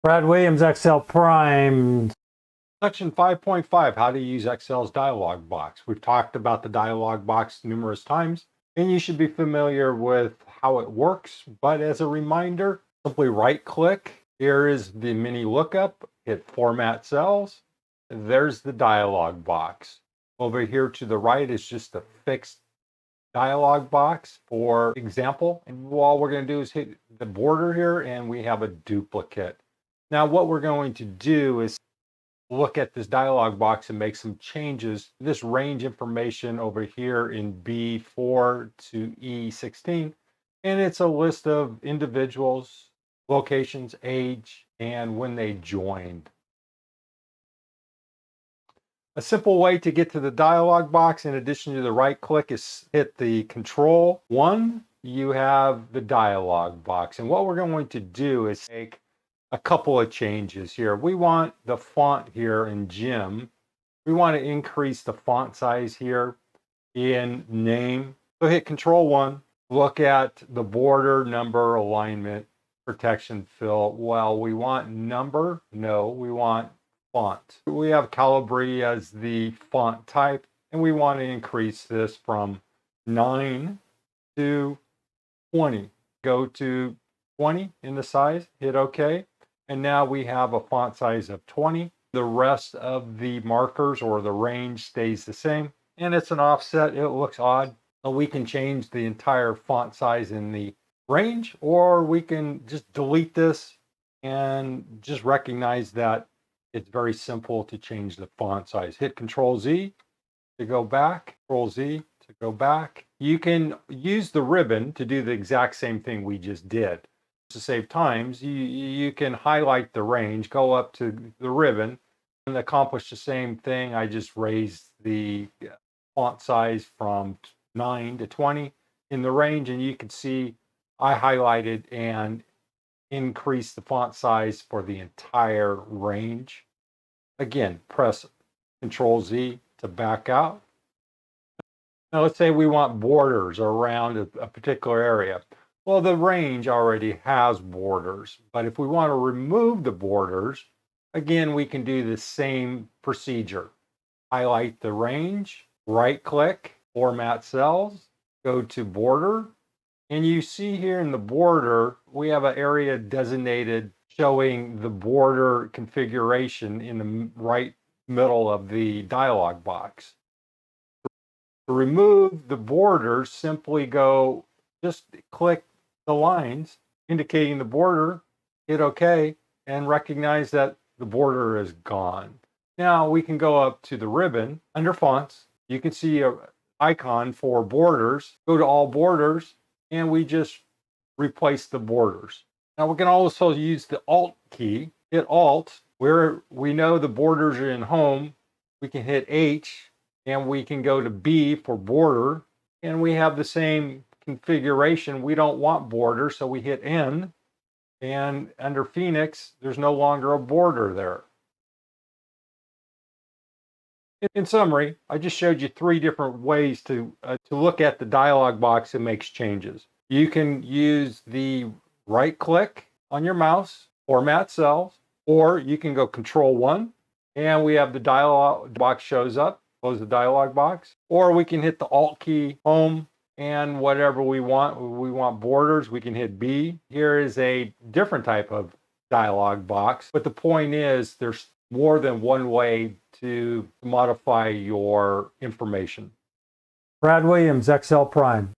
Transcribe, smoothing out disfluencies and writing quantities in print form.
Brad Williams, Excel Prime. Section 5.5, how to use Excel's dialog box. We've talked about the dialog box numerous times, and you should be familiar with how it works. But as a reminder, simply right click. Here is the mini lookup, hit Format Cells. There's the dialog box. Over here to the right is just a fixed dialog box for example. And all we're going to do is hit the border here, and we have a duplicate. Now, what we're going to do is look at this dialog box and make some changes. This range information over here in B4 to E16, and it's a list of individuals, locations, age, and when they joined. A simple way to get to the dialog box, in addition to the right click, is hit the Control 1. You have the dialog box. And what we're going to do is make a couple of changes here. We want the font here in Jim. We want to increase the font size here in name. So hit Control 1. Look at the border, number, alignment, protection, fill. Well, we want number. No, we want font. We have Calibri as the font type, and we want to increase this from 9 to 20. Go to 20 in the size, hit OK. And now we have a font size of 20. The rest of the markers or the range stays the same, and it's an offset. It looks odd. So we can change the entire font size in the range, or we can just delete this and just recognize that it's very simple to change the font size. Hit Control Z to go back, Control Z to go back. You can use the ribbon to do the exact same thing we just did. To save times, you can highlight the range, go up to the ribbon, and accomplish the same thing. I just raised the font size from 9 to 20 in the range, and you can see I highlighted and increased the font size for the entire range. Again, press Control Z to back out. Now let's say we want borders around a particular area. Well, the range already has borders, but if we want to remove the borders, again, we can do the same procedure. Highlight the range, right click, Format Cells, go to Border, and you see here in the border, we have an area designated showing the border configuration in the right middle of the dialog box. To remove the borders, simply just click the lines indicating the border, hit OK, and recognize that the border is gone. Now we can go up to the ribbon under fonts. You can see an icon for borders. Go to all borders, and we just replace the borders. Now we can also use the Alt key. Hit Alt. Where we know the borders are in home, we can hit H, and we can go to B for border, and we have the same configuration. We don't want border, so we hit N, and under Phoenix, there's no longer a border there. In summary, I just showed you 3 different ways to look at the dialog box and make changes. You can use the right click on your mouse, Format Cells, or you can go Control 1, and we have the dialog box shows up. Close the dialog box, or we can hit the Alt key, Home, and whatever we want. We want borders, we can hit B. Here is a different type of dialog box, but the point is there's more than one way to modify your information. Brad Williams, Excel Prime.